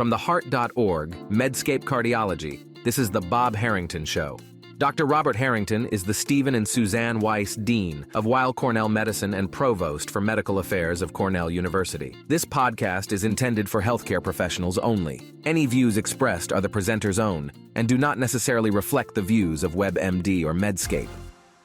From the heart.org, Medscape Cardiology, this is the Bob Harrington Show. Dr. Robert Harrington is the Stephen and Suzanne Weiss Dean of Weill Cornell Medicine and Provost for Medical Affairs of Cornell University. This podcast is intended for healthcare professionals only. Any views expressed are the presenter's own and do not necessarily reflect the views of WebMD or Medscape.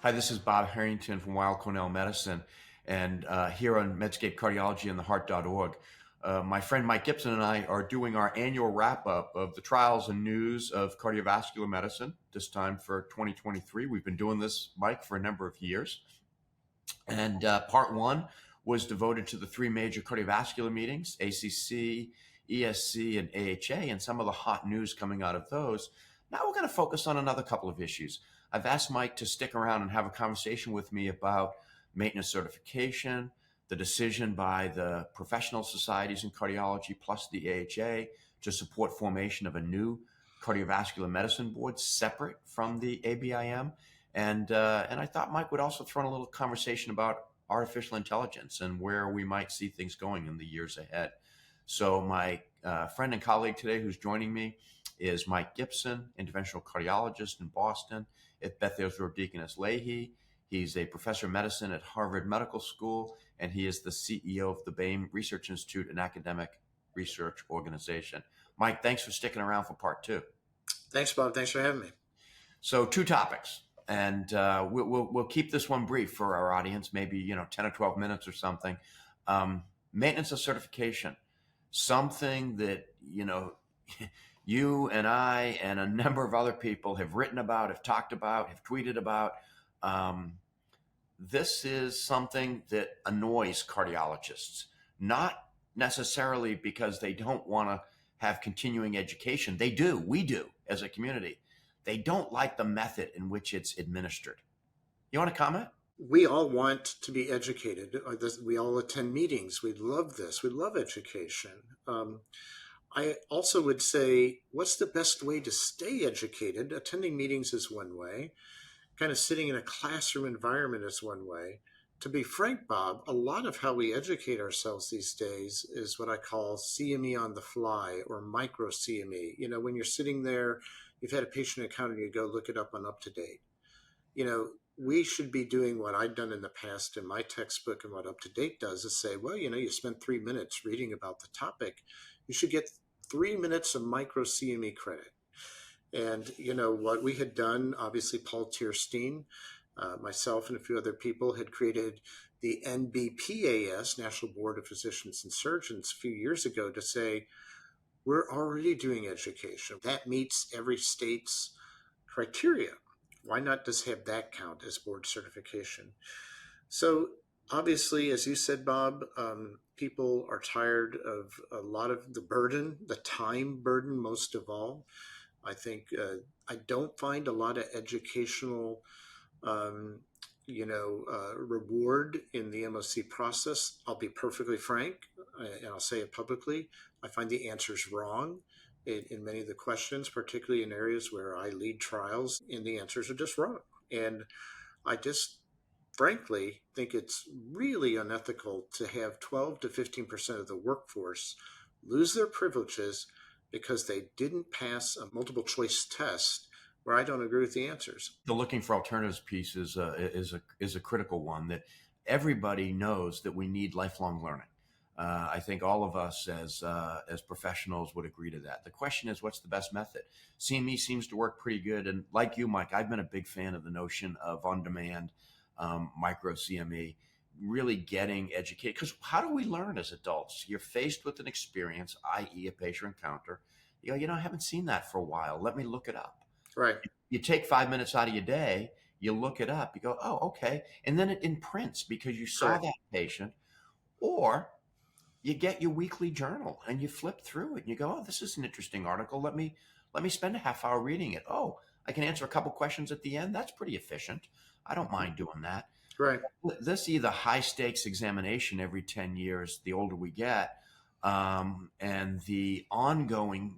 Hi, this is Bob Harrington from Weill Cornell Medicine, and here on Medscape Cardiology and the heart.org. My friend Mike Gibson and I are doing our annual wrap-up of the trials and news of cardiovascular medicine, this time for 2023. We've been doing this, Mike, for a number of years. And part one was devoted to the three major cardiovascular meetings, ACC, ESC, and AHA, and some of the hot news coming out of those. Now we're going to focus on another couple of issues. I've asked Mike to stick around and have a conversation with me about maintenance certification, the decision by the professional societies in cardiology plus the AHA to support formation of a new cardiovascular medicine board separate from the ABIM. And I thought Mike would also throw in a little conversation about artificial intelligence and where we might see things going in the years ahead. So my friend and colleague today who's joining me is Mike Gibson, interventional cardiologist in Boston at Beth Israel Deaconess Lahey. He's a professor of medicine at Harvard Medical School, and he is the CEO of the ABIM Research Institute, an academic research organization. Mike, thanks for sticking around for part two. Thanks, Bob. Thanks for having me. So two topics, and we'll keep this one brief for our audience, maybe 10 or 12 minutes or something. Maintenance of certification, something that you and I and a number of other people have written about, have talked about, have tweeted about. This is something that annoys cardiologists, not necessarily because they don't want to have continuing education. They do. We do as a community. They don't like the method in which it's administered. You want to comment? We all want to be educated. We all attend meetings. We love this. We love education. I also would say, what's the best way to stay educated? Attending meetings is one way. Kind of sitting in a classroom environment is one way. To be frank, Bob, a lot of how we educate ourselves these days is what I call CME on the fly or micro CME. When you're sitting there, you've had a patient encounter, you go look it up on UpToDate. We should be doing what I've done in the past in my textbook, and what UpToDate does is say, well, you spent 3 minutes reading about the topic. You should get 3 minutes of micro CME credit. And, what we had done, obviously, Paul Tierstein, myself and a few other people had created the NBPAS, National Board of Physicians and Surgeons, a few years ago to say, we're already doing education. That meets every state's criteria. Why not just have that count as board certification? So obviously, as you said, Bob, people are tired of a lot of the burden, the time burden most of all. I think I don't find a lot of educational, reward in the MOC process. I'll be perfectly frank, and I'll say it publicly. I find the answers wrong in many of the questions, particularly in areas where I lead trials, and the answers are just wrong. And I just frankly think it's really unethical to have 12 to 15% of the workforce lose their privileges because they didn't pass a multiple choice test where I don't agree with the answers. The looking for alternatives piece is a critical one, that everybody knows that we need lifelong learning. I think all of us as professionals would agree to that. The question is, what's the best method? CME seems to work pretty good. And like you, Mike, I've been a big fan of the notion of on-demand micro CME, really getting educated. Because how do we learn as adults? You're faced with an experience, i.e. a patient encounter. I haven't seen that for a while. Let me look it up. Right. You take 5 minutes out of your day, you look it up, you go, oh, okay. And then it imprints because you saw that patient. Or you get your weekly journal and you flip through it and you go, oh, this is an interesting article. Let me spend a half hour reading it. Oh, I can answer a couple questions at the end. That's pretty efficient. I don't mind doing that. Right. This either high stakes examination every 10 years, the older we get, and the ongoing,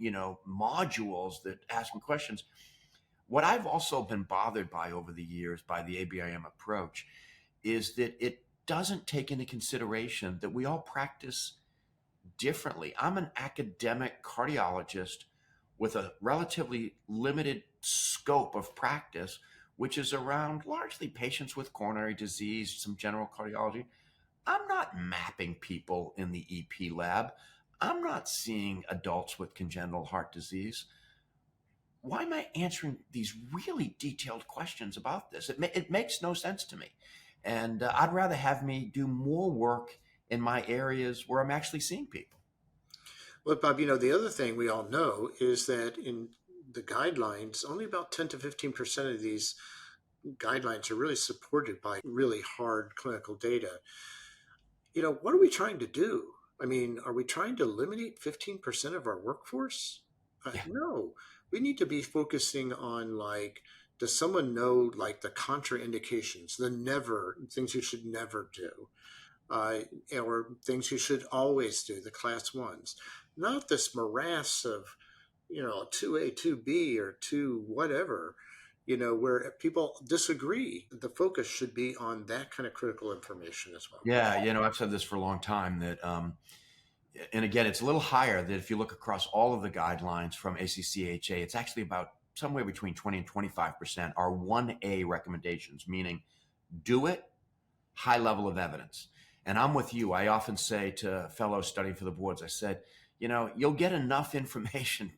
modules that ask me questions. What I've also been bothered by over the years by the ABIM approach is that it doesn't take into consideration that we all practice differently. I'm an academic cardiologist with a relatively limited scope of practice, which is around largely patients with coronary disease, some general cardiology. I'm not mapping people in the EP lab. I'm not seeing adults with congenital heart disease. Why am I answering these really detailed questions about this? It makes no sense to me. And I'd rather have me do more work in my areas where I'm actually seeing people. Well, Bob, the other thing we all know is that in the guidelines, only about 10 to 15% of these guidelines are really supported by really hard clinical data. What are we trying to do? I mean, are we trying to eliminate 15% of our workforce? Yeah. No, we need to be focusing on, like, does someone know, like, the contraindications, things you should never do, or things you should always do, the class ones, not this morass of, 2A, 2B, or 2 whatever, where people disagree. The focus should be on that kind of critical information as well. Yeah, I've said this for a long time that, and again, it's a little higher that if you look across all of the guidelines from ACCHA, it's actually about somewhere between 20 and 25% are 1A recommendations, meaning do it, high level of evidence. And I'm with you. I often say to fellows studying for the boards, I said, you'll get enough information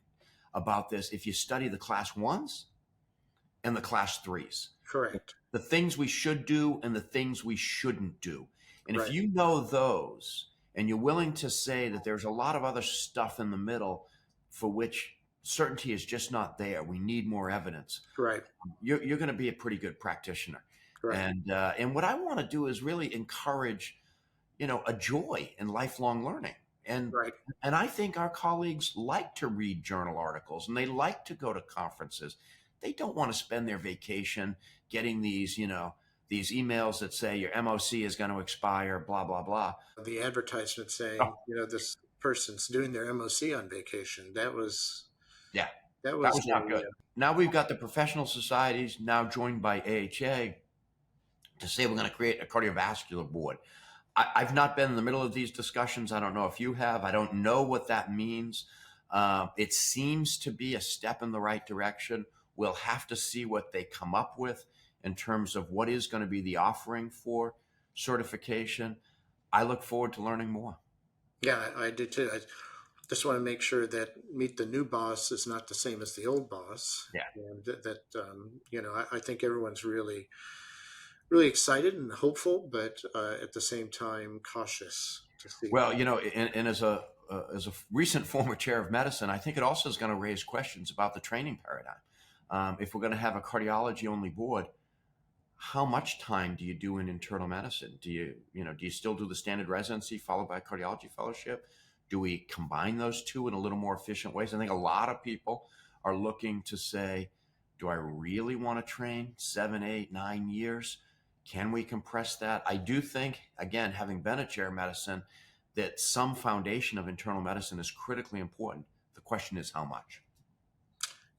about this if you study the class ones and the class threes. Correct. The things we should do and the things we shouldn't do. And Right. if you know those and you're willing to say that there's a lot of other stuff in the middle for which certainty is just not there, we need more evidence, Right. you're going to be a pretty good practitioner. Right. And what I want to do is really encourage, a joy in lifelong learning. And Right. and I think our colleagues like to read journal articles and they like to go to conferences. They don't want to spend their vacation getting these emails that say your MOC is going to expire, blah, blah, blah. The advertisement saying, this person's doing their MOC on vacation. That was not good. Now we've got the professional societies now joined by AHA to say we're going to create a cardiovascular board. I've not been in the middle of these discussions. I don't know if you have. I don't know what that means. It seems to be a step in the right direction. We'll have to see what they come up with in terms of what is going to be the offering for certification. I look forward to learning more. Yeah, I do too. I just want to make sure that meet the new boss is not the same as the old boss. Yeah. And that I think everyone's really, really excited and hopeful, but at the same time cautious to see. Well, and as a recent former chair of medicine, I think it also is going to raise questions about the training paradigm. If we're going to have a cardiology only board, how much time do you do in internal medicine? Do you still do the standard residency followed by a cardiology fellowship? Do we combine those two in a little more efficient ways? I think a lot of people are looking to say, do I really want to train 7, 8, 9 years? Can we compress that? I do think, again, having been a chair of medicine, that some foundation of internal medicine is critically important. The question is how much?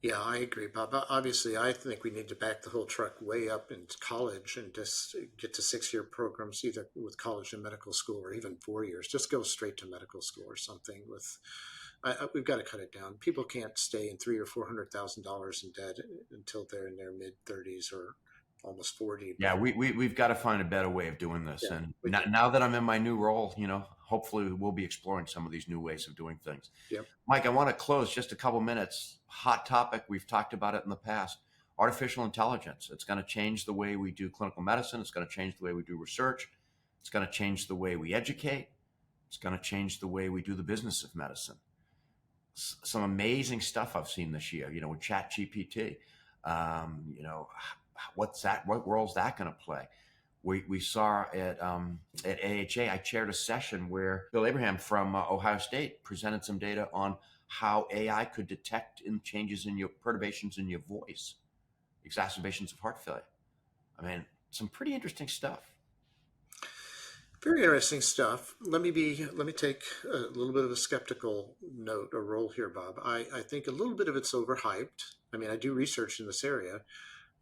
Yeah, I agree, Bob. Obviously, I think we need to back the whole truck way up in college and just get to 6-year programs, either with college and medical school or even 4 years. Just go straight to medical school or something. We've got to cut it down. People can't stay in $300,000 or $400,000 in debt until they're in their mid-30s or almost 40. Yeah, we've got to find a better way of doing this. Yeah, and now that I'm in my new role, hopefully we'll be exploring some of these new ways of doing things. Yep. Mike, I want to close just a couple minutes. Hot topic. We've talked about it in the past. Artificial intelligence. It's going to change the way we do clinical medicine. It's going to change the way we do research. It's going to change the way we educate. It's going to change the way we do the business of medicine. Some amazing stuff I've seen this year, with ChatGPT. What's that? What role's that going to play? We saw at AHA, I chaired a session where Bill Abraham from Ohio State presented some data on how AI could detect changes in your perturbations in your voice, exacerbations of heart failure. I mean, some pretty interesting stuff. Very interesting stuff. Let me take a little bit of a skeptical note or role here, Bob. I think a little bit of it's overhyped. I mean, I do research in this area.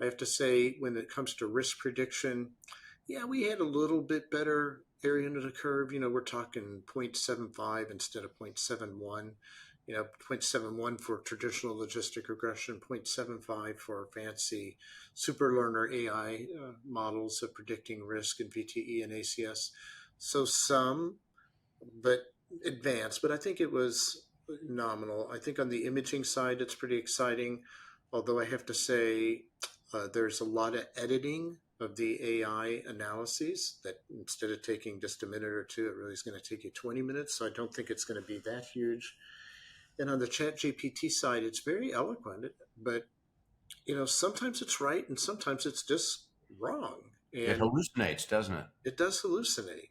I have to say, when it comes to risk prediction, yeah, we had a little bit better area under the curve, we're talking 0.75 instead of 0.71. 0.71 for traditional logistic regression, 0.75 for fancy superlearner AI models of predicting risk in VTE and ACS. So some, but advanced, but I think it was nominal. I think on the imaging side, it's pretty exciting, although I have to say there's a lot of editing of the AI analyses that instead of taking just a minute or two, it really is going to take you 20 minutes. So I don't think it's going to be that huge. And on the chat GPT side, it's very eloquent, but sometimes it's right and sometimes it's just wrong. And it hallucinates, doesn't it? It does hallucinate,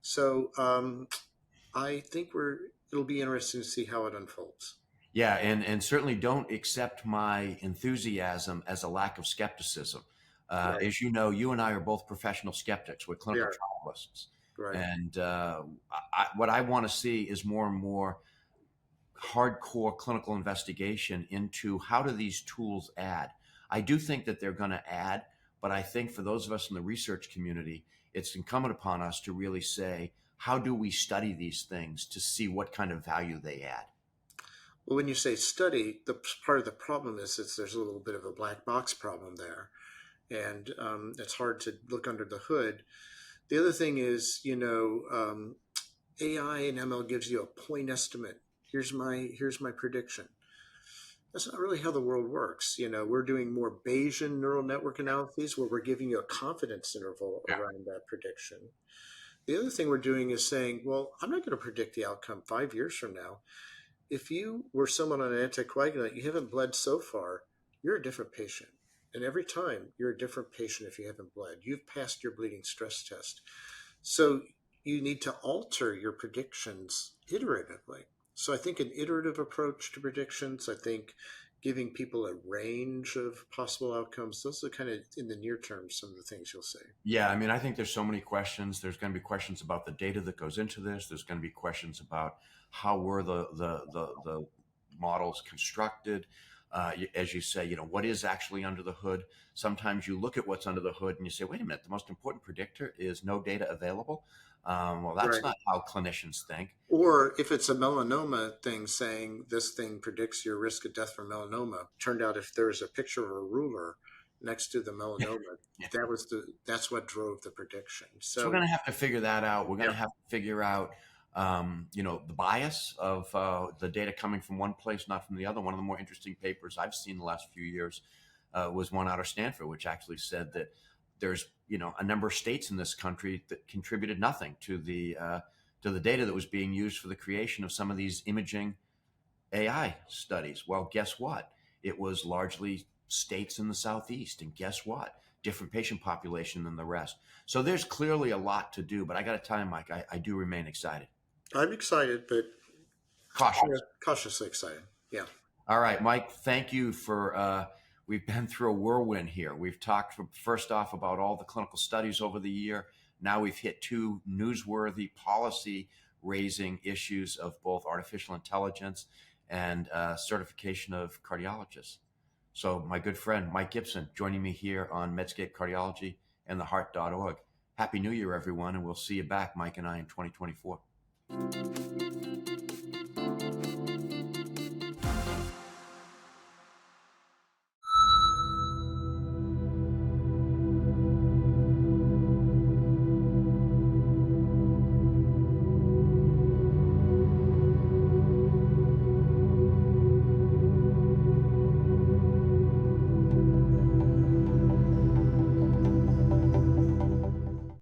So I think it'll be interesting to see how it unfolds. Yeah, and certainly don't accept my enthusiasm as a lack of skepticism. Right. As you know, you and I are both professional skeptics. We're clinical trialists. Right. And what I want to see is more and more hardcore clinical investigation into how do these tools add. I do think that they're going to add, but I think for those of us in the research community, it's incumbent upon us to really say, how do we study these things to see what kind of value they add? Well, when you say study, the part of the problem is there's a little bit of a black box problem there, and it's hard to look under the hood. The other thing is, AI and ML gives you a point estimate. Here's my prediction. That's not really how the world works. We're doing more Bayesian neural network analyses where we're giving you a confidence interval around that prediction. The other thing we're doing is saying, well, I'm not going to predict the outcome 5 years from now. If you were someone on an anticoagulant, you haven't bled so far, you're a different patient. And every time you're a different patient if you haven't bled. You've passed your bleeding stress test. So you need to alter your predictions iteratively. So I think an iterative approach to predictions, I think giving people a range of possible outcomes, those are kind of in the near term, some of the things you'll say. Yeah, I mean, I think there's so many questions. There's going to be questions about the data that goes into this. There's going to be questions about how were the models constructed. As you say, what is actually under the hood? Sometimes you look at what's under the hood and you say, wait a minute, the most important predictor is no data available. Well, that's not how clinicians think. Or if it's a melanoma thing saying this thing predicts your risk of death from melanoma, turned out if there's a picture of a ruler next to the melanoma, that's what drove the prediction. So we're going to have to figure that out. We're going to have to figure out, the bias of the data coming from one place, not from the other. One of the more interesting papers I've seen the last few years was one out of Stanford, which actually said that there's a number of states in this country that contributed nothing to the data that was being used for the creation of some of these imaging AI studies. Well, guess what? It was largely states in the Southeast, and guess what? Different patient population than the rest. So there's clearly a lot to do, but I got to tell you, Mike, I do remain excited. I'm excited, but cautiously excited. Yeah. All right, Mike, thank you for we've been through a whirlwind here. We've talked first off about all the clinical studies over the year. Now we've hit two newsworthy policy-raising issues of both artificial intelligence and certification of cardiologists. So my good friend, Mike Gibson, joining me here on Medscape Cardiology and theheart.org. Happy New Year, everyone, and we'll see you back, Mike and I, in 2024.